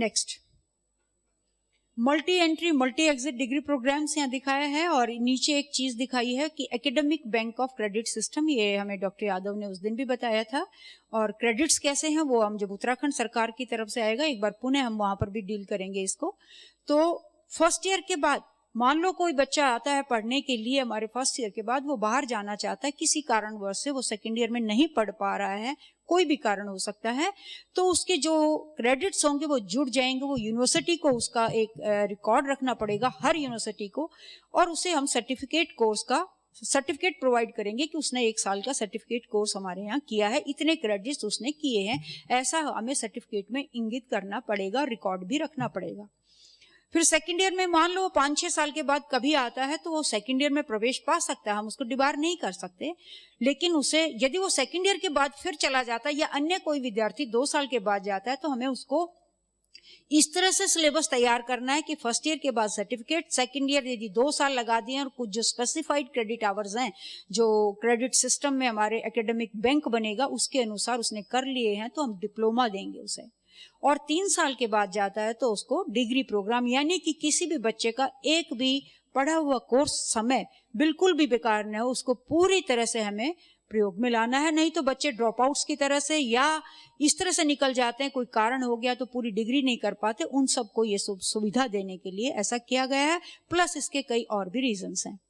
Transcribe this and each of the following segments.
Next, multi entry multi exit degree programmes यहाँ दिखाया है और नीचे एक चीज दिखाई है कि academic bank of credit system, ये हमें डॉक्टर यादव ने उस दिन भी बताया था। और क्रेडिट्स कैसे हैं वो हम जब उत्तराखंड सरकार की तरफ से आएगा एक बार पुनः हम वहां पर भी डील करेंगे इसको। तो फर्स्ट ईयर के बाद मान लो कोई बच्चा आता है पढ़ने के लिए हमारे फर्स्ट ईयर के बाद, वो बाहर जाना चाहता है, किसी कारणवश से वो सेकेंड ईयर में नहीं पढ़ पा रहा है, कोई भी कारण हो सकता है, तो उसके जो क्रेडिट्स होंगे वो जुड़ जाएंगे। वो यूनिवर्सिटी को उसका एक रिकॉर्ड रखना पड़ेगा, हर यूनिवर्सिटी को, और उसे हम सर्टिफिकेट प्रोवाइड करेंगे कि उसने 1 साल का सर्टिफिकेट कोर्स हमारे यहाँ किया है, इतने क्रेडिट्स उसने किए हैं, ऐसा हमें सर्टिफिकेट में इंगित करना पड़ेगा, रिकॉर्ड भी रखना पड़ेगा। फिर सेकंड ईयर में मान लो 5-6 साल के बाद कभी आता है तो वो सेकंड ईयर में प्रवेश पा सकता है, हम उसको डिबार नहीं कर सकते। लेकिन उसे यदि वो सेकंड ईयर के बाद फिर चला जाता है या अन्य कोई विद्यार्थी 2 साल के बाद जाता है, तो हमें उसको इस तरह से सिलेबस तैयार करना है कि फर्स्ट ईयर के बाद सर्टिफिकेट, सेकंड ईयर यदि 2 साल लगा दिए और कुछ जो स्पेसिफाइड क्रेडिट आवर्स हैं जो क्रेडिट सिस्टम में हमारे एकेडमिक बैंक बनेगा उसके अनुसार उसने कर लिए हैं, तो हम डिप्लोमा देंगे उसे। और 3 साल के बाद जाता है तो उसको डिग्री प्रोग्राम, यानी कि किसी भी बच्चे का एक भी पढ़ा हुआ कोर्स समय बिल्कुल भी बेकार न हो, उसको पूरी तरह से हमें प्रयोग में लाना है। नहीं तो बच्चे ड्रॉप आउट्स की तरह से या इस तरह से निकल जाते हैं, कोई कारण हो गया तो पूरी डिग्री नहीं कर पाते, उन सबको ये सुविधा देने के लिए ऐसा किया गया है। प्लस इसके कई और भी रीजंस हैं।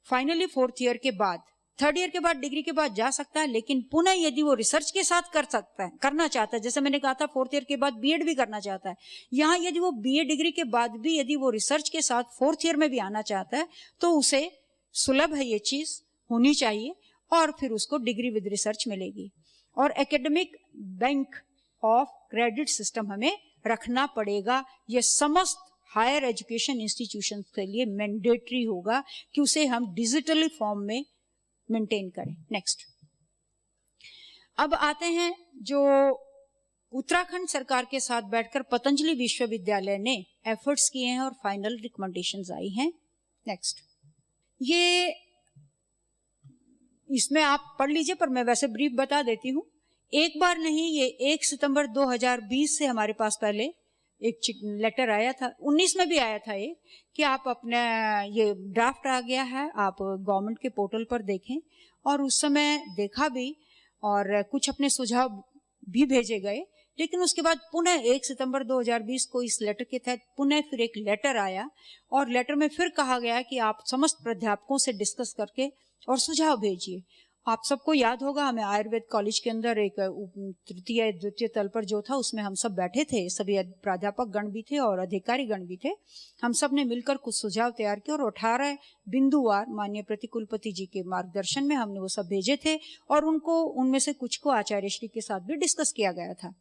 फाइनली 4th ईयर के बाद, 3rd ईयर के बाद डिग्री के बाद जा सकता है, लेकिन पुनः यदि वो रिसर्च के साथ करना चाहता है, जैसे मैंने कहा था 4th ईयर के बाद बीएड भी करना चाहता है, यहाँ यदि वो बीए डिग्री के बाद भी यदि वो रिसर्च के साथ 4th ईयर में भी आना चाहता है तो उसे सुलभ है, ये चीज होनी चाहिए, और फिर उसको डिग्री विद रिसर्च मिलेगी। और academic bank of credit system हमें रखना पड़ेगा। ये समस्त हायर एजुकेशन इंस्टीट्यूशन के लिए मैंडेटरी होगा कि उसे हम डिजिटली फॉर्म में मेंटेन करें। नेक्स्ट, अब आते हैं जो उत्तराखंड सरकार के साथ बैठकर पतंजलि विश्वविद्यालय ने एफर्ट्स किए हैं और फाइनल रिकमेंडेशंस आई हैं। नेक्स्ट, ये इसमें आप पढ़ लीजिए पर मैं वैसे ब्रीफ बता देती हूँ। एक बार नहीं, ये 1 सितंबर 2020 से हमारे पास पहले एक लेटर आया था, 19 में भी आया था ये, कि आप अपना ये ड्राफ्ट आ गया है, आप गवर्नमेंट के पोर्टल पर देखें। और उस समय देखा भी और कुछ अपने सुझाव भी भेजे गए। लेकिन उसके बाद पुनः 1 सितंबर 2020 को इस लेटर के तहत पुनः फिर एक लेटर आया और लेटर में फिर कहा गया कि आप समस्त प्राध्यापकों से डिस्कस करके और सुझाव भेजिए। आप सबको याद होगा, हमें आयुर्वेद कॉलेज के अंदर एक तृतीय द्वितीय तल पर जो था उसमें हम सब बैठे थे, सभी प्राध्यापक गण भी थे और अधिकारी गण भी थे। हम सब ने मिलकर कुछ सुझाव तैयार किए और 18 बिंदुवार माननीय प्रतिकुलपति जी के मार्गदर्शन में हमने वो सब भेजे थे और उनमें से कुछ को आचार्य श्री के साथ भी डिस्कस किया गया था।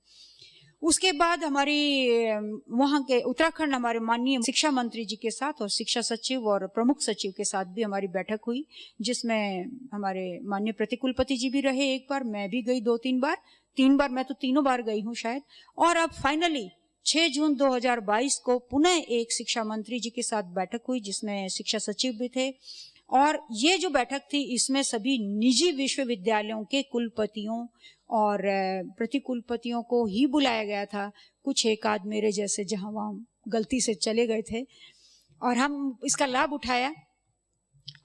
उसके बाद हमारी वहां के उत्तराखंड हमारे माननीय शिक्षा मंत्री जी के साथ और शिक्षा सचिव और प्रमुख सचिव के साथ भी हमारी बैठक हुई, जिसमें हमारे माननीय प्रतिकुलपति जी भी रहे एक बार, मैं भी गई 2-3 बार, 3 बार, मैं तो 3 बार गई हूँ शायद। और अब फाइनली 6 जून 2022 को पुनः एक शिक्षा मंत्री जी के साथ बैठक हुई जिसमें शिक्षा सचिव भी थे। और ये जो बैठक थी इसमें सभी निजी विश्वविद्यालयों के कुलपतियों और प्रतिकुलपतियों को ही बुलाया गया था। कुछ एक आध मेरे जैसे जहां वहां गलती से चले गए थे और हम इसका लाभ उठाया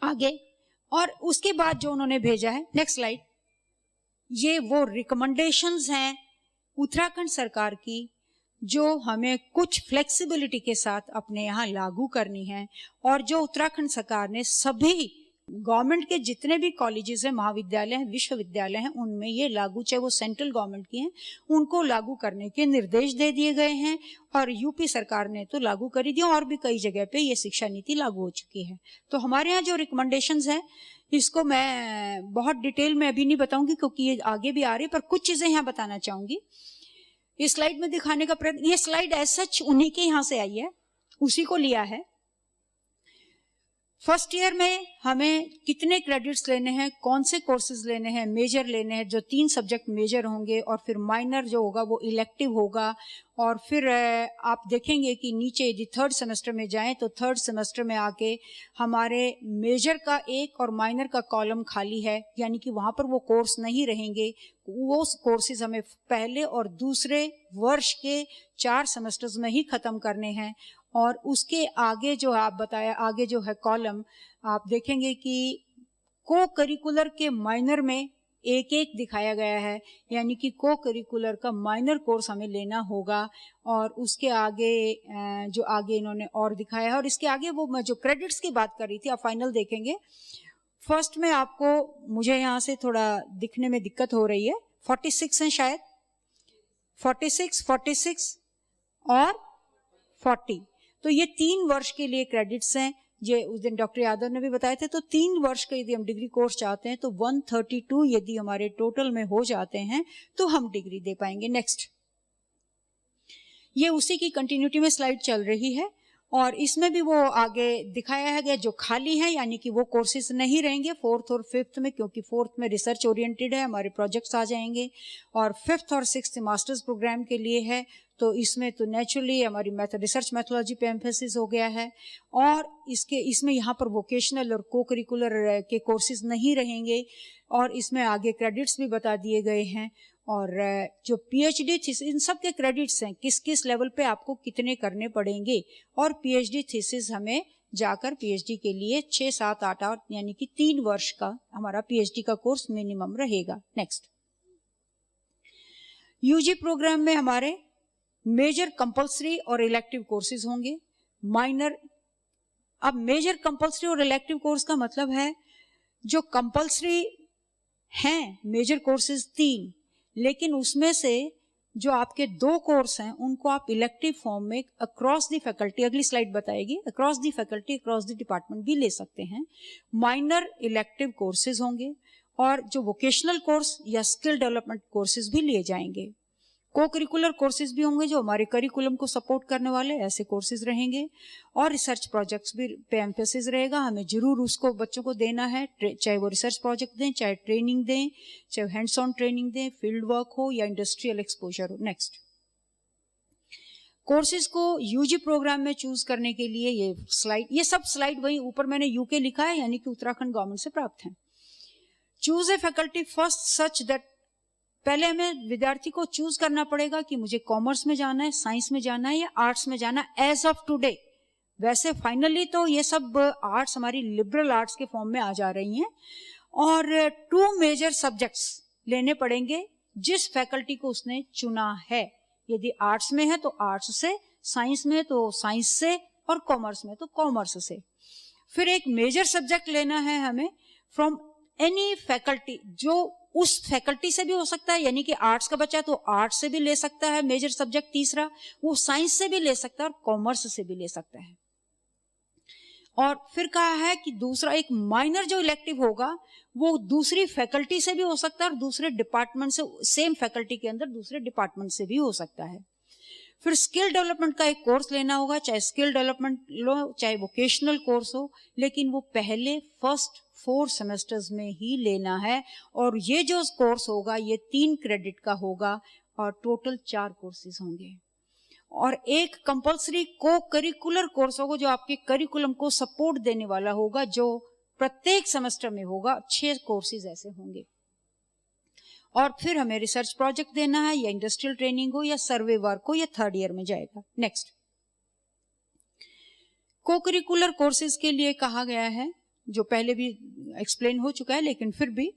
आगे। और उसके बाद जो उन्होंने भेजा है, नेक्स्ट स्लाइड, ये वो रिकमेंडेशंस हैं उत्तराखंड सरकार की जो हमें कुछ फ्लेक्सिबिलिटी के साथ अपने यहाँ लागू करनी है और जो उत्तराखंड सरकार ने सभी गवर्नमेंट के जितने भी कॉलेजेस हैं, महाविद्यालय हैं, विश्वविद्यालय हैं, उनमें ये लागू, चाहे वो सेंट्रल गवर्नमेंट की हैं, उनको लागू करने के निर्देश दे दिए गए हैं। और यूपी सरकार ने तो लागू कर ही दिया और भी कई जगह पे ये शिक्षा नीति लागू हो चुकी है। तो हमारे यहाँ जो रिकमेंडेशंस हैं इसको मैं बहुत डिटेल में अभी नहीं बताऊंगी क्योंकि ये आगे भी आ रही है, पर कुछ चीजें यहाँ बताना चाहूंगी। इस स्लाइड में दिखाने का प्रयत्न, ये स्लाइड एज सच उन्हीं के यहाँ से आई है, उसी को लिया है। फर्स्ट ईयर में हमें कितने क्रेडिट्स लेने हैं, कौन से कोर्सेज लेने हैं, मेजर लेने हैं, जो 3 सब्जेक्ट मेजर होंगे, और फिर माइनर जो होगा वो इलेक्टिव होगा। और फिर आप देखेंगे कि नीचे यदि थर्ड सेमेस्टर में जाएं तो थर्ड सेमेस्टर में आके हमारे मेजर का एक और माइनर का कॉलम खाली है, यानी कि वहाँ पर वो कोर्स नहीं रहेंगे। वो कोर्सेज हमें पहले और दूसरे वर्ष के 4 सेमेस्टर्स में ही ख़त्म करने हैं। और उसके आगे जो आप बताया, आगे जो है कॉलम, आप देखेंगे कि को करिकुलर के माइनर में एक एक दिखाया गया है, यानी कि को करिकुलर का माइनर कोर्स हमें लेना होगा। और उसके आगे जो आगे इन्होंने और दिखाया है, और इसके आगे वो मैं जो क्रेडिट्स की बात कर रही थी, आप फाइनल देखेंगे। फर्स्ट में आपको, मुझे यहाँ से थोड़ा दिखने में दिक्कत हो रही है, 46 हैं शायद, 46 और 40। तो ये 3 वर्ष के लिए क्रेडिट्स हैं। ये उस दिन डॉक्टर यादव ने भी बताए थे। तो 3 वर्ष का यदि हम डिग्री कोर्स चाहते हैं तो 132 यदि हमारे टोटल में हो जाते हैं तो हम डिग्री दे पाएंगे। नेक्स्ट, ये उसी की कंटिन्यूटी में स्लाइड चल रही है, और इसमें भी वो आगे दिखाया है गया जो खाली है, यानी कि वो कोर्सेज नहीं रहेंगे 4th और 5th में, क्योंकि 4th में रिसर्च ओरिएंटेड है, हमारे प्रोजेक्ट्स आ जाएंगे, और 5th और 6th मास्टर्स प्रोग्राम के लिए है। तो इसमें तो नेचुरली हमारी रिसर्च मैथोलॉजी पे एम्फेसिस हो गया है, और इसमें यहाँ पर वोकेशनल और को करिकुलर के कोर्सेज नहीं रहेंगे, और इसमें आगे क्रेडिट्स भी बता दिए गए हैं। और जो पीएचडी थीसिस, इन सब के क्रेडिट्स हैं, किस किस लेवल पे आपको कितने करने पड़ेंगे, और पीएचडी थीसिस हमें जाकर पीएचडी के लिए 6, 7, 8 यानी कि 3 वर्ष का हमारा पीएचडी का कोर्स मिनिमम रहेगा। नेक्स्ट, यूजी प्रोग्राम में हमारे मेजर कंपल्सरी और इलेक्टिव कोर्सेज होंगे, माइनर। अब मेजर कंपल्सरी और इलेक्टिव कोर्स का मतलब है, जो कंपल्सरी हैं मेजर कोर्सेज 3, लेकिन उसमें से जो आपके 2 कोर्स हैं उनको आप इलेक्टिव फॉर्म में अक्रॉस द फैकल्टी, अगली स्लाइड बताएगी, across the faculty, across the department भी ले सकते हैं। माइनर इलेक्टिव कोर्सेज होंगे, और जो वोकेशनल कोर्स या स्किल डेवलपमेंट कोर्सेज भी लिए जाएंगे। को करिकुलर कोर्सेज भी होंगे जो हमारे करिकुलम को सपोर्ट करने वाले ऐसे कोर्सेज रहेंगे, और रिसर्च प्रोजेक्ट्स भी पे एम्फेसिस रहेगा। हमें जरूर उसको बच्चों को देना है, चाहे वो रिसर्च प्रोजेक्ट दें, चाहे ट्रेनिंग दें, चाहे हैंड्स ऑन ट्रेनिंग दें, फील्ड वर्क हो या इंडस्ट्रियल एक्सपोजर हो। नेक्स्ट, कोर्सेज को यूजी प्रोग्राम में चूज करने के लिए ये सब स्लाइड वही ऊपर मैंने यूके लिखा है, यानी कि उत्तराखंड गवर्नमेंट से प्राप्त है। Choose a faculty first such that, पहले हमें विद्यार्थी को चूज करना पड़ेगा कि मुझे कॉमर्स में जाना है, साइंस में जाना है या आर्ट्स में जाना है एज ऑफ टुडे। वैसे फाइनली तो ये सब आर्ट्स हमारी लिबरल आर्ट्स के फॉर्म में आ जा रही हैं, और 2 मेजर सब्जेक्ट्स लेने पड़ेंगे जिस फैकल्टी को उसने चुना है। यदि आर्ट्स में है तो आर्ट्स से, साइंस में तो साइंस से, और कॉमर्स में तो कॉमर्स से। फिर एक मेजर सब्जेक्ट लेना है हमें फ्रॉम एनी फैकल्टी, जो उस फैकल्टी से भी हो सकता है, यानी कि आर्ट्स का बच्चा तो आर्ट्स से भी ले सकता है मेजर सब्जेक्ट तीसरा, वो साइंस से भी ले सकता है और कॉमर्स से भी ले सकता है। और फिर कहा है कि दूसरा एक माइनर जो इलेक्टिव होगा वो दूसरी फैकल्टी से भी हो सकता है और दूसरे डिपार्टमेंट से, सेम फैकल्टी के अंदर दूसरे डिपार्टमेंट से भी हो सकता है। फिर स्किल डेवलपमेंट का एक कोर्स लेना होगा, चाहे स्किल डेवलपमेंट लो चाहे वोकेशनल कोर्स हो, लेकिन वो पहले फर्स्ट 4 सेमेस्टर्स में ही लेना है। और ये जो कोर्स होगा ये 3 क्रेडिट का होगा, और टोटल 4 कोर्सेज होंगे, और एक कंपल्सरी को करिकुलर कोर्स होगा जो आपके करिकुलम को सपोर्ट देने वाला होगा, जो प्रत्येक सेमेस्टर में होगा। 6 कोर्सेज ऐसे होंगे, और फिर हमें रिसर्च प्रोजेक्ट देना है, या इंडस्ट्रियल ट्रेनिंग हो या सर्वे वर्क हो, या 3rd ईयर में जाएगा। नेक्स्ट, को करिकुलर कोर्सेज के लिए कहा गया है, जो पहले भी एक्सप्लेन हो चुका है, लेकिन फिर भी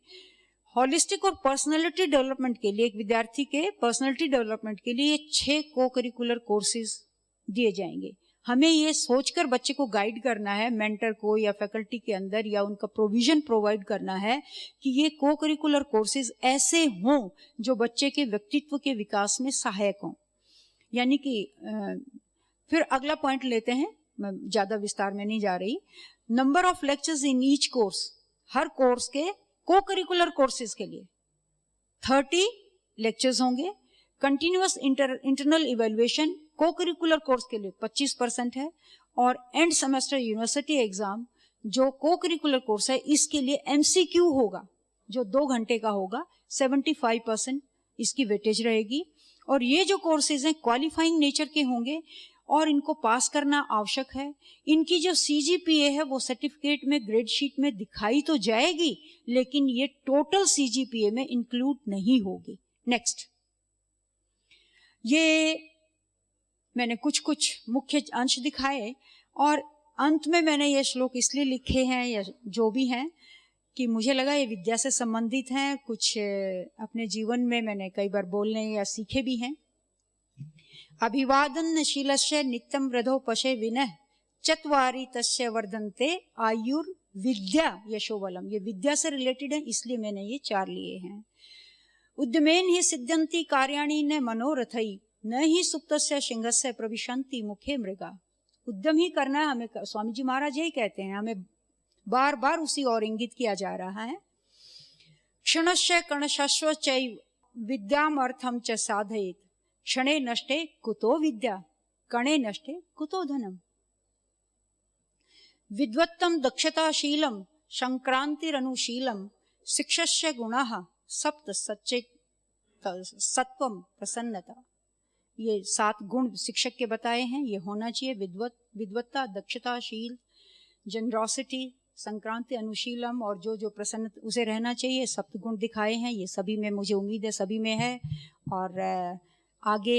हॉलिस्टिक और पर्सनालिटी डेवलपमेंट के लिए, एक विद्यार्थी के पर्सनालिटी डेवलपमेंट के लिए 6 को करिकुलर कोर्सेज दिए जाएंगे। हमें ये सोचकर बच्चे को गाइड करना है, मेंटर को या फैकल्टी के अंदर, या उनका प्रोविजन प्रोवाइड करना है कि ये को करिकुलर कोर्सेज ऐसे हों जो बच्चे के व्यक्तित्व के विकास में सहायक हों। यानी कि फिर अगला पॉइंट लेते हैं, मैं ज्यादा विस्तार में नहीं जा रही। Number of lectures in each course, her course के को करिकुलर कोर्सेज के लिए 30 लेक्चर्स होंगे। कंटिन्यूअस इंटरनल इवेल्युएशन को करिकुलर कोर्स के लिए 25% है, और एंड सेमेस्टर यूनिवर्सिटी एग्जाम जो को करिकुलर कोर्स है इसके लिए MCQ होगा, जो 2 घंटे का होगा, 75% इसकी वेटेज रहेगी। और ये जो कोर्सेज हैं क्वालिफाइंग नेचर के होंगे और इनको पास करना आवश्यक है। इनकी जो CGPA है वो सर्टिफिकेट में, ग्रेड शीट में दिखाई तो जाएगी, लेकिन ये टोटल CGPA में इंक्लूड नहीं होगी। नेक्स्ट, ये मैंने कुछ कुछ मुख्य अंश दिखाए और अंत में मैंने ये श्लोक इसलिए लिखे हैं या जो भी हैं कि मुझे लगा ये विद्या से संबंधित हैं, कुछ अपने जीवन में मैंने कई बार बोलने या सीखे भी हैं। अभिवादन शीलस्य नित्यम वृद्धोपशे विनः चत्वारि तस्य वर्धन्ते आयुर्विद्या यशोबलम। ये विद्या से रिलेटेड है, इसलिए मैंने ये 4 लिए हैं। उद्यमेन ही सिद्ध्यन्ति कार्याणि न मनोरथई न ही सुप्तस्य सिंहस्य प्रविशन्ति मुखे मृगा। उद्यम ही करना है हमें, स्वामी जी महाराज यही कहते हैं, हमें बार बार उसी और इंगित किया जा रहा है। क्षणस्य कणशस्व चैव विद्यामर्थम च साधयेत् क्षणे नष्टे कुतो विद्या कणे नष्टे कुतो धनम। विद्वत्तम दक्षताशीलम संक्रांतिरनुशीलम शिक्षस्य गुणाः सप्त सच्चेत सत्वम प्रसन्नता। ये 7 गुण शिक्षक के बताए हैं, ये होना चाहिए। विद्वत्ता, दक्षताशील, जनरॉसिटी, संक्रांति, अनुशीलम और जो प्रसन्न उसे रहना चाहिए। सप्तगुण दिखाए हैं, ये सभी में, मुझे उम्मीद है सभी में है। और आगे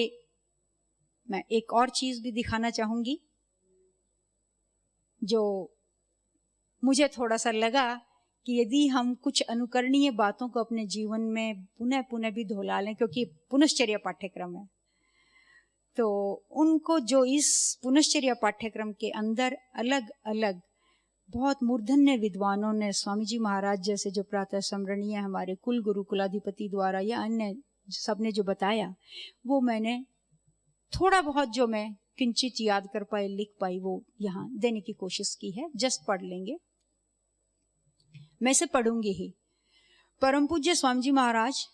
मैं एक और चीज भी दिखाना चाहूंगी जो मुझे थोड़ा सा लगा कि यदि हम कुछ अनुकरणीय बातों को अपने जीवन में पुनः पुनः भी दोहरा लें, क्योंकि पुनश्चर्या पाठ्यक्रम है, तो उनको जो इस पुनश्चर्या पाठ्यक्रम के अंदर अलग अलग बहुत मूर्धन्य विद्वानों ने, स्वामी जी महाराज जैसे जो प्रातः स्मरणीय हमारे कुल गुरु कुलाधिपति द्वारा या अन्य सबने जो बताया, वो मैंने थोड़ा बहुत जो मैं किंचित याद कर पाई, लिख पाई, वो यहाँ देने की कोशिश की है। जस्ट पढ़ लेंगे, मैं इसे पढ़ूंगी ही। परम पूज्य स्वामी जी महाराज,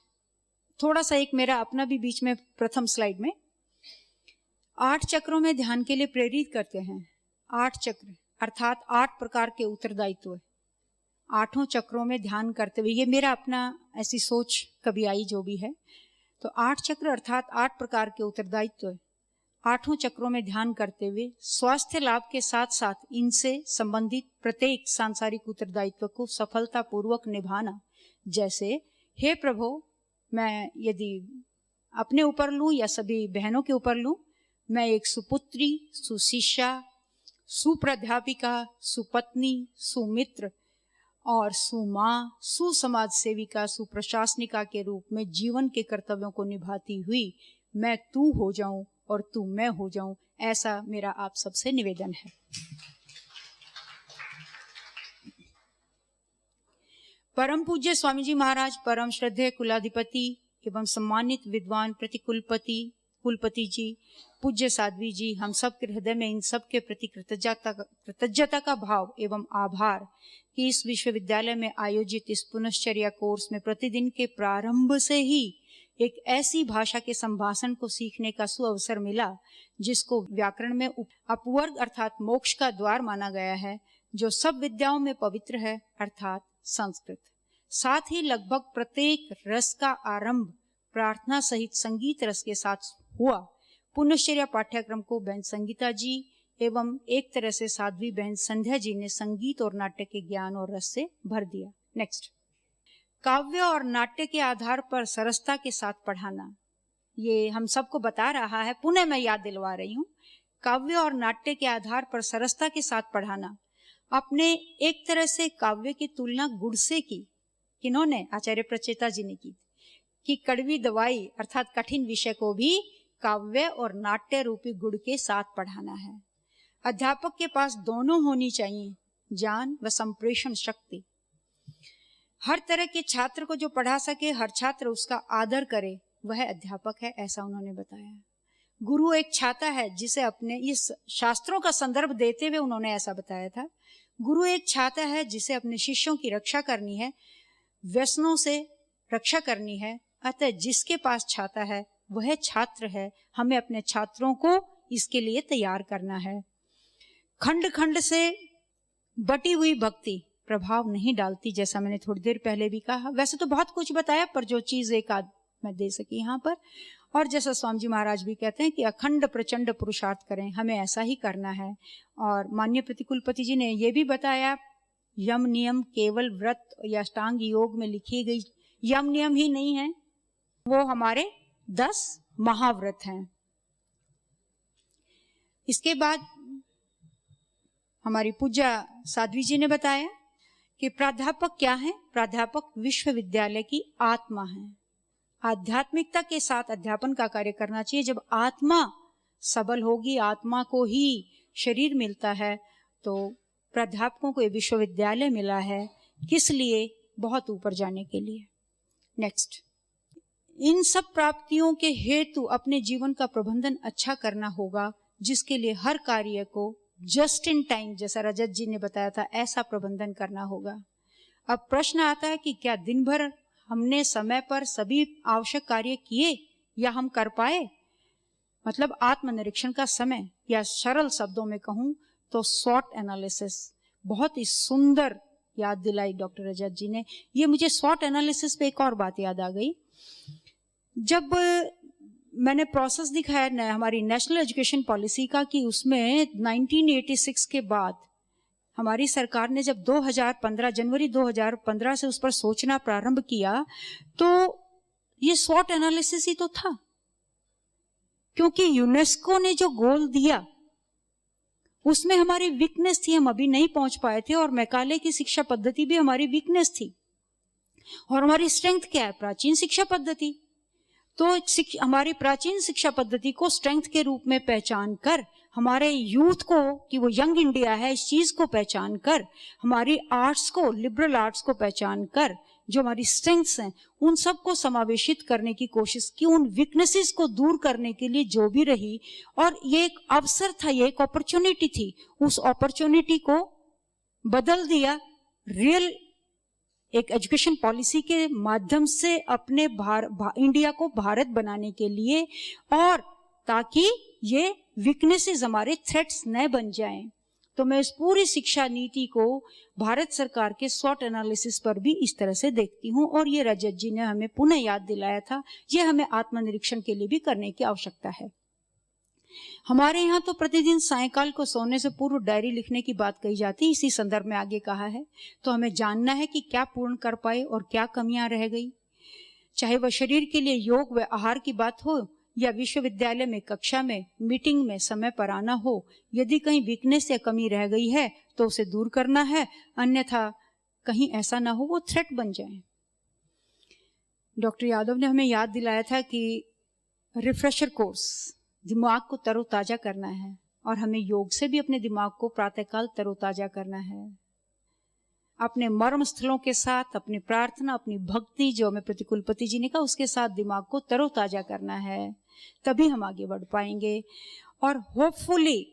थोड़ा सा एक मेरा अपना भी बीच में प्रथम स्लाइड में 8 चक्रों में ध्यान के लिए प्रेरित करते हैं। 8 चक्र अर्थात 8 प्रकार के उत्तरदायित्व, 8 चक्रों में ध्यान करते हुए, ये मेरा अपना ऐसी सोच कभी आई जो भी है, तो 8 चक्र अर्थात 8 प्रकार के उत्तरदायित्व, 8 चक्रों में ध्यान करते हुए स्वास्थ्य लाभ के साथ साथ इनसे संबंधित प्रत्येक सांसारिक उत्तरदायित्व को सफलतापूर्वक निभाना। जैसे, हे प्रभु, मैं यदि अपने ऊपर लूं या सभी बहनों के ऊपर लूं, मैं एक सुपुत्री, सुशिष्या, सुप्राध्यापिका, सुपत्नी, सुमित्र और सुमां, सुसमाज सेविका, सुप्रशासनिका के रूप में जीवन के कर्तव्यों को निभाती हुई मैं तू हो जाऊं और तू मैं हो जाऊं, ऐसा मेरा आप सबसे निवेदन है। परम पूज्य स्वामी जी महाराज, परम श्रद्धेय कुलाधिपति एवं सम्मानित विद्वान कुलपति जी, पूज्य साध्वी जी, हम सब के हृदय में इन सब के प्रति कृतज्ञता का भाव एवं आभार कि इस विश्वविद्यालय में आयोजित इस पुनश्चर्या कोर्स में प्रतिदिन के प्रारंभ से ही एक ऐसी भाषा के संभाषण को सीखने का सुअवसर मिला जिसको व्याकरण में अपवर्ग अर्थात मोक्ष का द्वार माना गया है, जो सब विद्याओं में पवित्र है अर्थात संस्कृत। साथ ही लगभग प्रत्येक रस का आरंभ प्रार्थना सहित संगीत रस के साथ हुआ। पुनश्चर्या पाठ्यक्रम को बहन संगीता जी एवं एक तरह से साध्वी बहन संध्या जी ने संगीत और नाट्य के ज्ञान और रस से भर दिया। नेक्स्ट, काव्य और नाट्य के आधार पर सरसता के साथ पढ़ाना, ये हम सबको बता रहा है, पुनः मैं याद दिलवा रही हूँ। काव्य और नाट्य के आधार पर सरसता के साथ पढ़ाना, आपने एक तरह से काव्य की तुलना गुड़ से की। किन्होंने? आचार्य प्रचेता जी ने की कि कड़वी दवाई अर्थात कठिन विषय को भी काव्य और नाट्य रूपी गुड़ के साथ पढ़ाना है। अध्यापक के पास दोनों होनी चाहिए, ज्ञान व संप्रेषण शक्ति। हर तरह के छात्र को जो पढ़ा सके, हर छात्र उसका आदर करे, वह अध्यापक है, ऐसा उन्होंने बताया। गुरु एक छाता है जिसे अपने इस शास्त्रों का संदर्भ देते हुए उन्होंने ऐसा बताया था। गुरु एक छाता है जिसे अपने शिष्यों की रक्षा करनी है, व्यसनों से रक्षा करनी है। अतः जिसके पास छाता है वह छात्र है। हमें अपने छात्रों को इसके लिए तैयार करना है। खंड खंड से बटी हुई भक्ति प्रभाव नहीं डालती, जैसा मैंने थोड़ी देर पहले भी कहा। वैसे तो बहुत कुछ बताया, पर जो चीज एक आध मैं दे सकी यहाँ पर। और जैसा स्वामी जी महाराज भी कहते हैं कि अखंड प्रचंड पुरुषार्थ करें, हमें ऐसा ही करना है। और माननीय प्रतिकुलपति जी ने ये भी बताया, यम नियम केवल व्रत या अष्टांग योग में लिखी गई यम नियम ही नहीं है, वो हमारे 10 महाव्रत हैं। इसके बाद हमारी पूज्य साध्वी जी ने बताया कि प्राध्यापक क्या है। प्राध्यापक विश्वविद्यालय की आत्मा है। आध्यात्मिकता के साथ अध्यापन का कार्य करना चाहिए। जब आत्मा सबल होगी, आत्मा को ही शरीर मिलता है, तो प्राध्यापकों को ये विश्वविद्यालय मिला है किस लिए? बहुत ऊपर जाने के लिए। नेक्स्ट, इन सब प्राप्तियों के हेतु अपने जीवन का प्रबंधन अच्छा करना होगा, जिसके लिए हर कार्य को जस्ट इन टाइम, जैसा रजत जी ने बताया था, ऐसा प्रबंधन करना होगा। अब प्रश्न आता है कि क्या दिन भर हमने समय पर सभी आवश्यक कार्य किए या हम कर पाए? मतलब आत्मनिरीक्षण का समय, या सरल शब्दों में कहूं तो स्वॉट एनालिसिस। बहुत ही सुंदर याद दिलाई डॉक्टर रजत जी ने। ये मुझे स्वॉट एनालिसिस पे एक और बात याद आ गई। जब मैंने प्रोसेस दिखाया न हमारी नेशनल एजुकेशन पॉलिसी का, कि उसमें 1986 के बाद हमारी सरकार ने जब 2015 जनवरी 2015 से उस पर सोचना प्रारंभ किया, तो ये स्वॉट एनालिसिस ही तो था। क्योंकि यूनेस्को ने जो गोल दिया उसमें हमारी वीकनेस थी, हम अभी नहीं पहुंच पाए थे। और मैकाले की शिक्षा पद्धति भी हमारी वीकनेस थी। और हमारी स्ट्रेंथ क्या है? प्राचीन शिक्षा पद्धति। तो हमारी प्राचीन शिक्षा पद्धति को स्ट्रेंथ के रूप में पहचान कर, हमारे यूथ को कि वो यंग इंडिया है, इस चीज को पहचान कर, हमारी आर्ट्स को, लिबरल आर्ट्स को पहचान कर, जो हमारी स्ट्रेंथ्स हैं उन सबको समावेशित करने की कोशिश की, उन वीकनेसेस को दूर करने के लिए जो भी रही। और ये एक अवसर था, ये एक अपॉर्चुनिटी थी। उस अपॉर्चुनिटी को बदल दिया रियल एक एजुकेशन पॉलिसी के माध्यम से अपने इंडिया को भारत बनाने के लिए, और ताकि ये वीकनेसेस हमारे थ्रेट्स न बन जाएं। तो मैं इस पूरी शिक्षा नीति को भारत सरकार के स्वॉट एनालिसिस पर भी इस तरह से देखती हूँ। और ये रजत जी ने हमें पुनः याद दिलाया था, ये हमें आत्मनिरीक्षण के लिए भी करने की आवश्यकता है। हमारे यहाँ तो प्रतिदिन सायंकाल को सोने से पूर्व डायरी लिखने की बात कही जाती है, इसी संदर्भ में आगे कहा है। तो हमें जानना है कि क्या पूर्ण कर पाए और क्या कमियां रह गई। चाहे वह शरीर के लिए योग व आहार की बात हो, या विश्वविद्यालय में, कक्षा में, मीटिंग में समय पर आना हो। यदि कहीं वीकनेस या कमी रह गई है तो उसे दूर करना है, अन्यथा कहीं ऐसा ना हो वो थ्रेट बन जाए। डॉक्टर यादव ने हमें याद दिलाया था कि रिफ्रेशर कोर्स, दिमाग को तरोताजा करना है, और हमें योग से भी अपने दिमाग को प्रातःकाल तरोताजा करना है। अपने मर्म स्थलों के साथ, अपनी प्रार्थना, अपनी भक्ति, जो हमें प्रतिकुलपति जी ने कहा, उसके साथ दिमाग को तरोताजा करना है, तभी हम आगे बढ़ पाएंगे। और होपफुली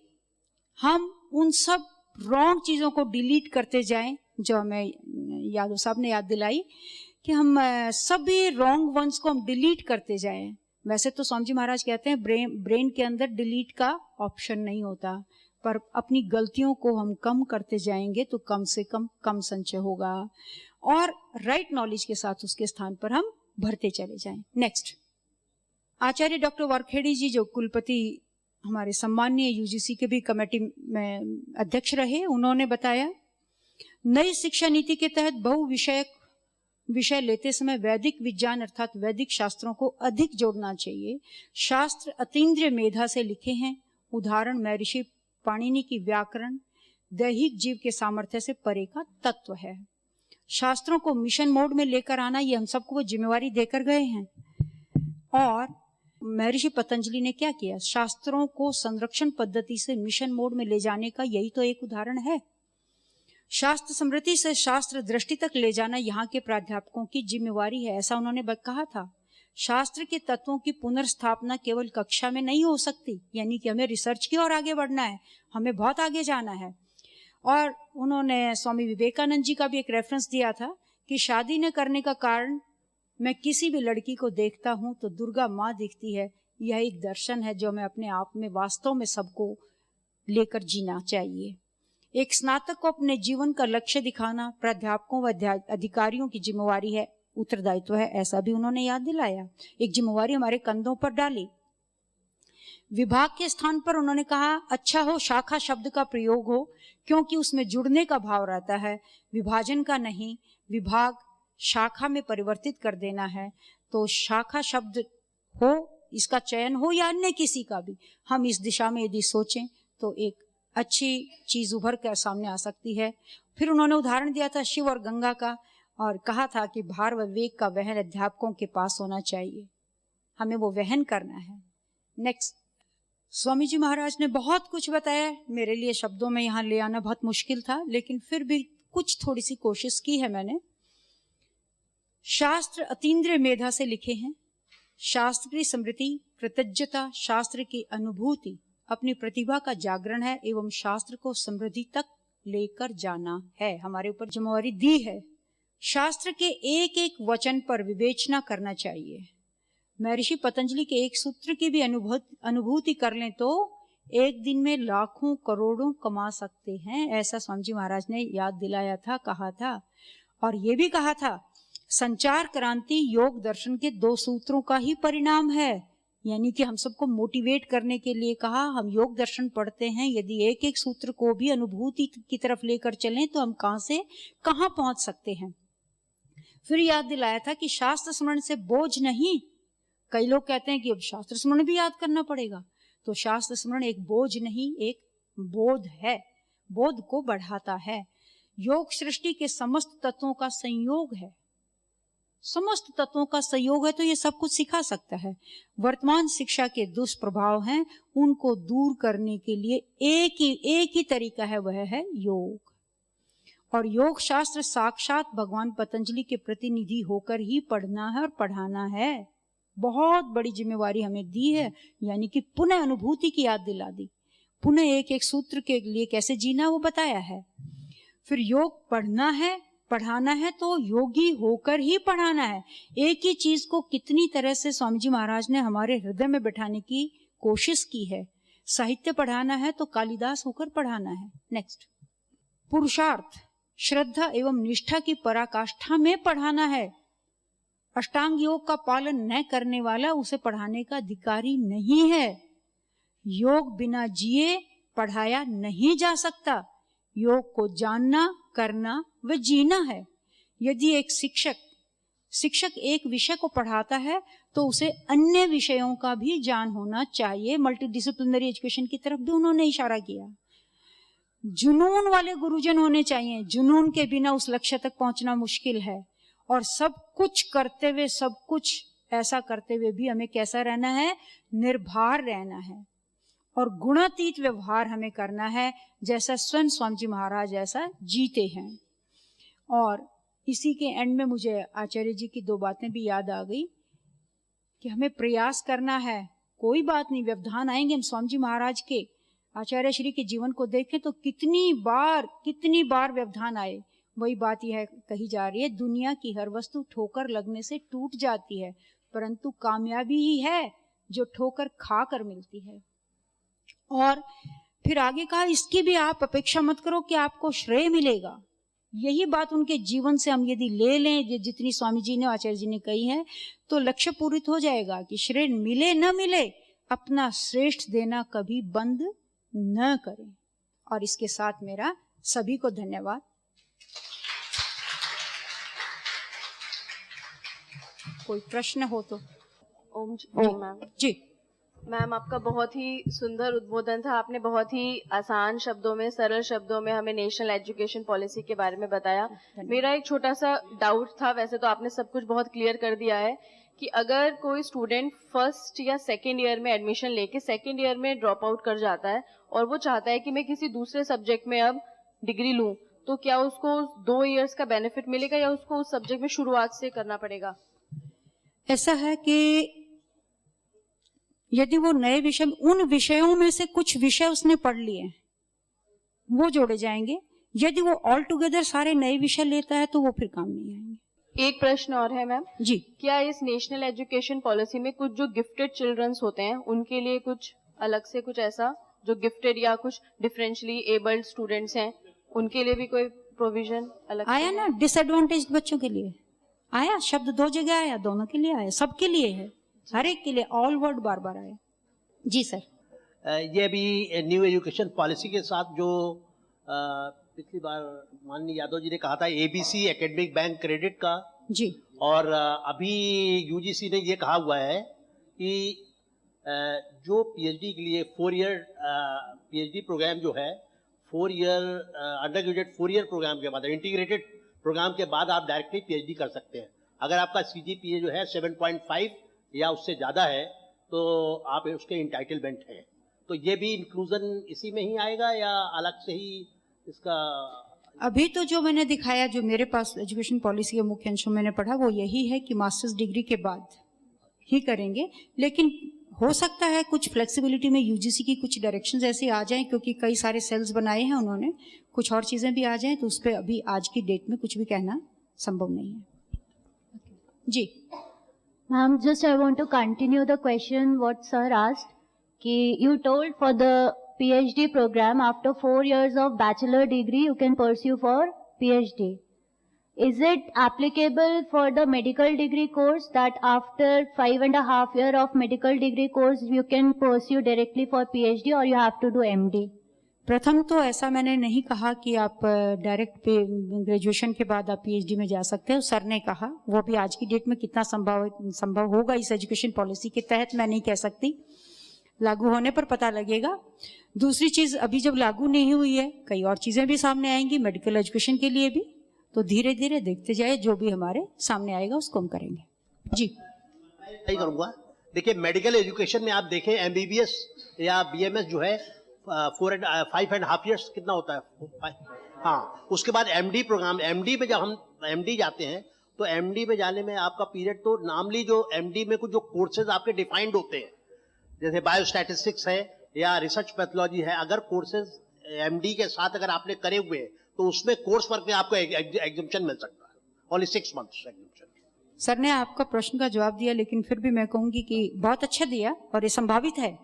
हम उन सब रॉन्ग चीज़ों को डिलीट करते जाएं, जो हमें यादव साहब ने याद दिलाई कि हम सभी रॉन्ग वंस को हम डिलीट करते जाएं। वैसे तो स्वामी जी महाराज कहते हैं ब्रेन के अंदर डिलीट का ऑप्शन नहीं होता, पर अपनी गलतियों को हम कम करते जाएंगे तो कम से कम संचय होगा, और राइट नॉलेज के साथ उसके स्थान पर हम भरते चले जाएं। नेक्स्ट, आचार्य डॉक्टर वारखेड़ी जी, जो कुलपति हमारे सम्माननीय यूजीसी के भी कमेटी में अध्यक्ष रहे, उन्होंने बताया, नई शिक्षा नीति के तहत विषय लेते समय वैदिक विज्ञान अर्थात वैदिक शास्त्रों को अधिक जोड़ना चाहिए। शास्त्र अतीन्द्रिय मेधा से लिखे हैं। उदाहरण महर्षि पाणिनि की व्याकरण दैहिक जीव के सामर्थ्य से परे का तत्व है। शास्त्रों को मिशन मोड में लेकर आना, ये हम सबको वो जिम्मेवारी देकर गए हैं। और महर्षि पतंजलि ने क्या किया? शास्त्रों को संरक्षण पद्धति से मिशन मोड में ले जाने का यही तो एक उदाहरण है। शास्त्र स्मृति से शास्त्र दृष्टि तक ले जाना यहाँ के प्राध्यापकों की जिम्मेवारी है, ऐसा उन्होंने कहा था। शास्त्र के तत्वों की पुनर्स्थापना केवल कक्षा में नहीं हो सकती, यानी कि हमें रिसर्च की ओर आगे बढ़ना है, हमें बहुत आगे जाना है। और उन्होंने स्वामी विवेकानंद जी का भी एक रेफरेंस दिया था कि शादी न करने का कारण, मैं किसी भी लड़की को देखता हूँ तो दुर्गा माँ दिखती है। यह एक दर्शन है जो हमें अपने आप में वास्तव में सबको लेकर जीना चाहिए। एक स्नातक को अपने जीवन का लक्ष्य दिखाना प्राध्यापकों व अधिकारियों की जिम्मेवारी है, उत्तरदायित्व है, ऐसा भी उन्होंने याद दिलाया। एक जिम्मेवारी हमारे कंधों पर डाली। विभाग के स्थान पर उन्होंने कहा अच्छा हो शाखा शब्द का प्रयोग हो, क्योंकि उसमें जुड़ने का भाव रहता है, विभाजन का नहीं। विभाग शाखा में परिवर्तित कर देना है, तो शाखा शब्द हो, इसका चयन हो या अन्य किसी का भी, हम इस दिशा में यदि सोचें तो एक अच्छी चीज उभर कर सामने आ सकती है। फिर उन्होंने उदाहरण दिया था शिव और गंगा का, और कहा था कि भार व वेग का वहन अध्यापकों के पास होना चाहिए, हमें वो वहन करना है। नेक्स्ट, स्वामी जी महाराज ने बहुत कुछ बताया, मेरे लिए शब्दों में यहाँ ले आना बहुत मुश्किल था, लेकिन फिर भी कुछ थोड़ी सी कोशिश की है मैंने। शास्त्र अतीन्द्रिय मेधा से लिखे हैं, शास्त्र की स्मृति, कृतज्ञता, शास्त्र की अनुभूति अपनी प्रतिभा का जागरण है एवं शास्त्र को समृद्धि तक लेकर जाना है, हमारे ऊपर जिम्मेवारी दी है। शास्त्र के एक एक वचन पर विवेचना करना चाहिए। महर्षि पतंजलि के एक सूत्र की भी अनुभूति कर लें तो एक दिन में लाखों करोड़ों कमा सकते हैं, ऐसा स्वामी जी महाराज ने याद दिलाया था, कहा था। और ये भी कहा था संचार क्रांति योग दर्शन के 2 सूत्रों का ही परिणाम है, यानी कि हम सबको मोटिवेट करने के लिए कहा हम योग दर्शन पढ़ते हैं, यदि एक एक सूत्र को भी अनुभूति की तरफ लेकर चलें तो हम कहां से कहां पहुंच सकते हैं। फिर याद दिलाया था कि शास्त्र स्मरण से बोझ नहीं, कई लोग कहते हैं कि अब शास्त्र स्मरण भी याद करना पड़ेगा, तो शास्त्र स्मरण एक बोझ नहीं, एक बोध है, बोध को बढ़ाता है। योग सृष्टि के समस्त तत्वों का संयोग है, समस्त तत्वों का संयोग है, तो ये सब कुछ सिखा सकता है। वर्तमान शिक्षा के दुष्प्रभाव हैं, उनको दूर करने के लिए एक ही तरीका है, वह है योग। और योग शास्त्र साक्षात भगवान पतंजलि के प्रतिनिधि होकर ही पढ़ना है और पढ़ाना है। बहुत बड़ी जिम्मेवारी हमें दी है, यानी कि पुनः अनुभूति की याद दिला दी, पुनः एक एक सूत्र के लिए कैसे जीना वो बताया है। फिर योग पढ़ना है, पढ़ाना है तो योगी होकर ही पढ़ाना है। एक ही चीज को कितनी तरह से स्वामी जी महाराज ने हमारे हृदय में बैठाने की कोशिश की है। साहित्य पढ़ाना है तो कालिदास होकर पढ़ाना है। नेक्स्ट, पुरुषार्थ, श्रद्धा एवं निष्ठा की पराकाष्ठा में पढ़ाना है। अष्टांग योग का पालन न करने वाला उसे पढ़ाने का अधिकारी नहीं है। योग बिना जिए पढ़ाया नहीं जा सकता। योग को जानना, करना व जीना है। यदि एक शिक्षक एक विषय को पढ़ाता है तो उसे अन्य विषयों का भी ज्ञान होना चाहिए। मल्टीडिसिप्लिनरी एजुकेशन की तरफ भी उन्होंने इशारा किया। जुनून वाले गुरुजन होने चाहिए, जुनून के बिना उस लक्ष्य तक पहुंचना मुश्किल है। और सब कुछ करते हुए, सब कुछ ऐसा करते हुए भी हमें कैसा रहना है, निर्भर रहना है और गुणातीत व्यवहार हमें करना है, जैसा स्वयं स्वामी जी महाराज ऐसा जीते हैं। और इसी के एंड में मुझे आचार्य जी की 2 बातें भी याद आ गई कि हमें प्रयास करना है। कोई बात नहीं, व्यवधान आएंगे, हम स्वामी जी महाराज के, आचार्य श्री के जीवन को देखें तो कितनी बार व्यवधान आए। वही बात यह कही जा रही है, दुनिया की हर वस्तु ठोकर लगने से टूट जाती है, परंतु कामयाबी ही है जो ठोकर खा कर मिलती है। और फिर आगे कहा, इसकी भी आप अपेक्षा मत करो कि आपको श्रेय मिलेगा। यही बात उनके जीवन से हम यदि ले लें, जितनी स्वामी जी ने, आचार्य जी ने कही है, तो लक्ष्य पूरित हो जाएगा कि श्रेय मिले न मिले, अपना श्रेष्ठ देना कभी बंद न करें। और इसके साथ मेरा सभी को धन्यवाद। कोई प्रश्न हो तो। ओम मैम जी मैम, आपका बहुत ही सुंदर उद्बोधन था। आपने बहुत ही आसान शब्दों में, सरल शब्दों में हमें नेशनल एजुकेशन पॉलिसी के बारे में बताया। मेरा एक छोटा सा डाउट था, वैसे तो आपने सब कुछ बहुत क्लियर कर दिया है, कि अगर कोई स्टूडेंट 1st या 2nd ईयर में एडमिशन लेके 2nd ईयर में ड्रॉप आउट कर जाता है और वो चाहता है कि मैं किसी दूसरे सब्जेक्ट में अब डिग्री लूं, तो क्या उसको 2 ईयर्स का बेनिफिट मिलेगा या उसको उस सब्जेक्ट में शुरुआत से करना पड़ेगा? ऐसा है कि यदि वो नए विषय, उन विषयों में से कुछ विषय उसने पढ़ लिए वो जोड़े जाएंगे। यदि वो ऑल टुगेदर सारे नए विषय लेता है तो वो फिर काम नहीं आएंगे। एक प्रश्न और है मैम जी, क्या इस नेशनल एजुकेशन पॉलिसी में कुछ जो गिफ्टेड चिल्ड्रंस होते हैं उनके लिए कुछ अलग से कुछ ऐसा, जो गिफ्टेड या कुछ डिफरेंशियली एबल्ड स्टूडेंट्स हैं, उनके लिए भी कोई प्रोविजन अलग आया ना, डिसएडवांटेज्ड बच्चों के लिए आया, शब्द 2 जगह आया, दोनों के लिए आया, सबके लिए है, हर एक के लिए, ऑल वर्ड बार बार आया। जी सर। ये भी न्यू एजुकेशन पॉलिसी के साथ जो पिछली बार माननीय यादव जी ने कहा था एबीसी एकेडमिक बैंक क्रेडिट का, जी, और अभी यूजीसी ने ये कहा हुआ है कि जो पीएचडी के लिए 4 ईयर पीएचडी प्रोग्राम जो है 4 year undergraduate 4 year programme के बाद इंटीग्रेटेड प्रोग्राम के बाद आप डायरेक्टली पीएचडी कर सकते हैं। अगर आपका सीजीपीए जो है 7.5 या उससे ज़्यादा है तो आप उसके इंटाइटलमेंट हैं। तो ये भी इंक्लूजन इसी में ही आएगा या अलग से ही इसका? अभी तो जो मैंने दिखाया, जो मेरे पास एजुकेशन पॉलिसी के मुख्य अंशों मैंने पढ़ा, वो यही है कि मास्टर्स डिग्री के बाद ही करेंगे, लेकिन हो सकता है कुछ फ्लेक्सिबिलिटी में यूजीसी की कुछ डायरेक्शंस ऐसे आ जाएं, क्योंकि कई सारे सेल्स बनाए हैं उन्होंने, कुछ और चीज़ें भी आ जाएं, तो उस पर अभी आज की डेट में कुछ भी कहना संभव नहीं है। जी Ma'am, just I want to continue the question what sir asked. Ki you told for the PhD program after 4 years of bachelor degree you can pursue for PhD. Is it applicable for the medical degree course that after 5.5 years of medical degree course you can pursue directly for PhD or you have to do MD? प्रथम तो ऐसा मैंने नहीं कहा कि आप direct पे graduation के बाद आप पीएचडी में जा सकते हैं। सर ने कहा, वो भी आज की डेट में कितना संभव होगा इस एजुकेशन पॉलिसी के तहत मैं नहीं कह सकती, लागू होने पर पता लगेगा। दूसरी चीज़, अभी जब लागू नहीं हुई है, कई और चीज़ें भी सामने आएंगी मेडिकल एजुकेशन के लिए भी, तो धीरे धीरे देखते जाए, जो भी हमारे सामने आएगा उसको हम करेंगे। जी सही करूँगा। देखिए मेडिकल एजुकेशन में आप देखें एमबीबीएस या बीएमएस जो है 5.5 ईयर्स कितना होता है, हाँ, उसके बाद एमडी प्रोग्राम, एमडी में जब हम एमडी जाते हैं तो एमडी में जाने में आपका पीरियड तो नार्मली जो एमडी में कुछ जो कोर्सेज आपके डिफाइंड होते हैं, जैसे बायोस्टैटिस्टिक्स है या रिसर्च पैथोलॉजी है, अगर कोर्सेज एमडी के साथ अगर आपने करे हुए हैं तो उसमें कोर्स वर्क में आपको एग्जम्पशन मिल सकता है, ओनली 6 मंथ्स एग्जम्पशन। सर ने आपका प्रश्न का जवाब दिया, लेकिन फिर भी मैं कहूँगी कि बहुत अच्छा दिया, और ये संभावित है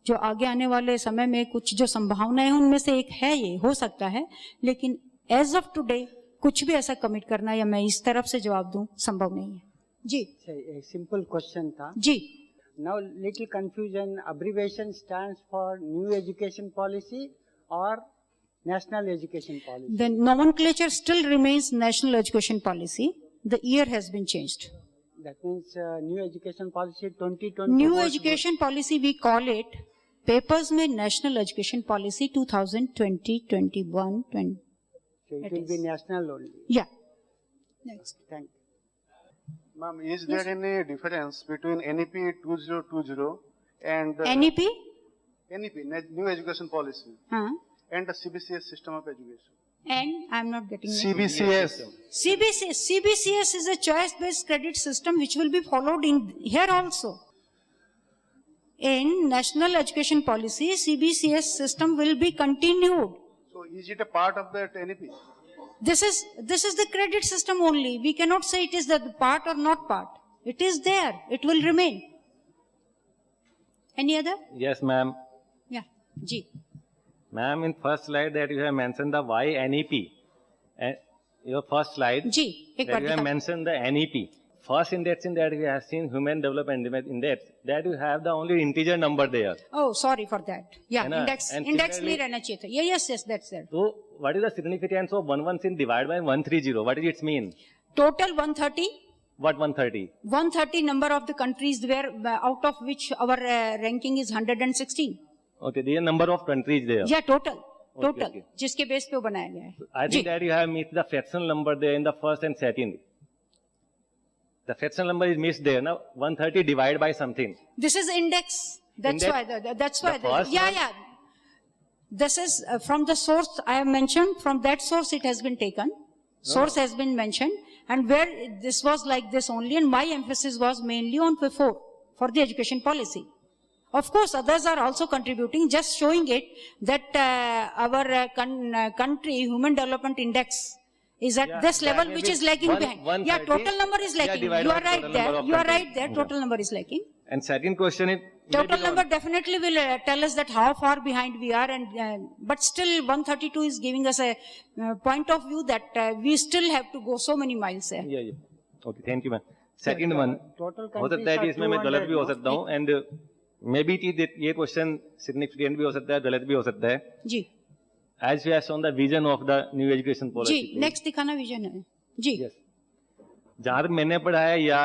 जो आगे आने वाले समय में कुछ जो संभावनाएं हैं उनमें से एक है, ये हो सकता है, लेकिन एज ऑफ टुडे कुछ भी ऐसा कमिट करना या मैं इस तरफ से जवाब दूं संभव नहीं है। जी सिंपल क्वेश्चन था जी। Now little confusion, abbreviation stands for new education policy और national education policy? The nomenclature still remains National Education Policy. The year has been changed. That means new education policy 2020. New Education Policy we call it, papers में National Education Policy 2020-21. So it will be national only. Yeah. Next. Thank you. Ma'am, is there any difference between NEP 2020 and NEP? NEP, New Education Policy, हाँ. and the CBCS system of education? And I'm not getting it. CBCS. CBCS is a choice-based credit system which will be followed in here also. In National Education Policy, CBCS system will be continued. So is it a part of that NEP? This is the credit system only. We cannot say it is the part or not part. It is there. It will remain. Any other? Yes, ma'am. Yeah. Ji. Ma'am, in first slide that you have mentioned the YNEP. And your first slide जी एक that bar you have दिखा। mentioned the NEP. First index in that we have seen Human Development Index, that you have the only integer number there. Oh, sorry for that. Yeah, है ना? index And index similarly- नहीं रहना चाहिए था। Yeah, yes, that's there. So what is the significance of 116 divided by 130? What does it mean? Total 130. What 130? 130 number of the countries where out of which our ranking is 116. Okay, there are number of countries there. Yeah, total. Total. okay. जिसके base पे वो बनाया गया है। I think that you have missed the fractional number there in the first and second. The fractional number is missed there. Now 130 divided by something. This is index. That's Index? why. That's why. The first Yeah, one? yeah. This is from the source I have mentioned. From that source it has been taken. Source has been mentioned, and where this was like this only, and my emphasis was mainly on before for the education policy. Of course, others are also contributing, just showing it that our country Human Development Index is at Yeah, this that level, may which be is lagging behind. Yeah, 130. total number is Yeah, lacking. divided You by are right total there. number of You are right countries. there. Yeah. Total number is lacking. And second question is Total maybe number definitely will tell us that how far behind we are, and but still 132 is giving us a point of view that we still have to go so many miles there. yeah. Okay, thank you, man. Second one, total हो सकता है कि इसमें मैं गलत भी हो सकता हूँ, and maybe ये question significant भी हो सकता है, गलत भी हो सकता है. जी As we have shown the vision of the new education policy. जी, नेक्स्ट दिखाना विजन है जी. Yes. जहाँ तक मैंने पढ़ा है या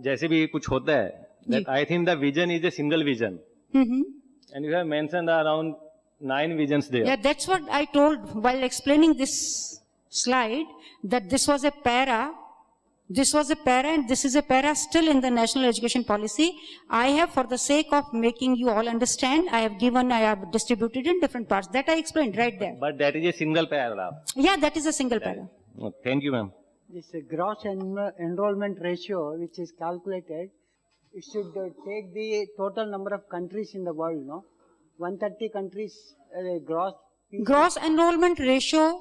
जैसे भी कुछ होता है, that I think the vision is a single vision, and you have mentioned around 9 visions there. Yeah, that's what I told while explaining this slide, that this was a para, and this is a para still in the national education policy. I have, for the sake of making you all understand, I have distributed in different parts. That I explained right there. But that is a single paragraph. Yeah, that is a single para. Oh, thank you, ma'am. This gross enrollment ratio, which is calculated, it should take the total number of countries in the world, no? 130 countries gross. Gross enrollment ratio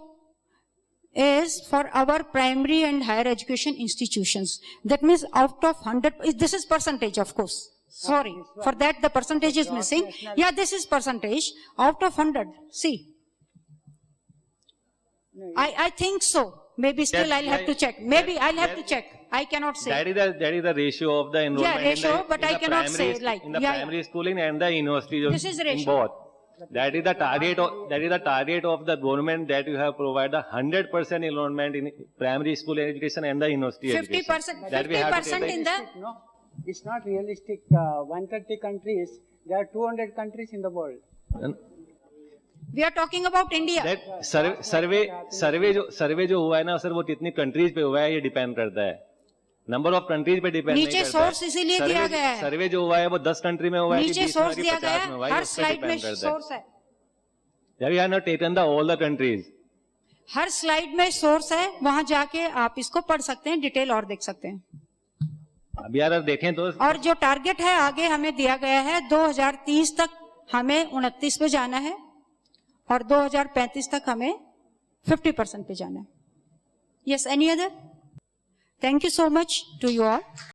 is for our primary and higher education institutions. That means out of 100, this is percentage, of course. Sorry, for that the percentage is missing. Yeah, this is percentage out of 100. See, I think so. Maybe still I'll have to check. Maybe I'll have to check. I cannot say. That is the ratio of the enrollment. Yeah, ratio, but I cannot say like in the primary schooling and the university. This is the in ratio. both. That is the target of the government, that you have provided 100% enrollment in primary school education and the university 50%, education. That we have to 50% take in the. No, it's not realistic. 130 countries, there are 200 countries in the world. We are talking about India. That सर्वे जो हुआ है ना sir, वो कितनी countries पे हुआ है ये डिपेंड करता है. नंबर ऑफ कंट्रीज पे डिपेंड नहीं नीचे करता सोर्स इसीलिए दिया गया है. सर्वे जो हुआ है वो 10 कंट्री में हुआ है कि नीचे 20 सोर्स में, दिया 50 गया में हुआ है. है, हर उस पे स्लाइड में डिपेंड करता है. सोर्स है. We have not taken all the countries. Her slide में सोर्स है, वहां जाके आप इसको पढ़ सकते हैं, डिटेल और देख सकते हैं. अभी अगर देखें तो और जो टारगेट है आगे हमें दिया गया है 2030 तक हमें 29 पे जाना है और 2035 तक हमें 50% पे जाना है. Yes, any other? Thank you so much to you all.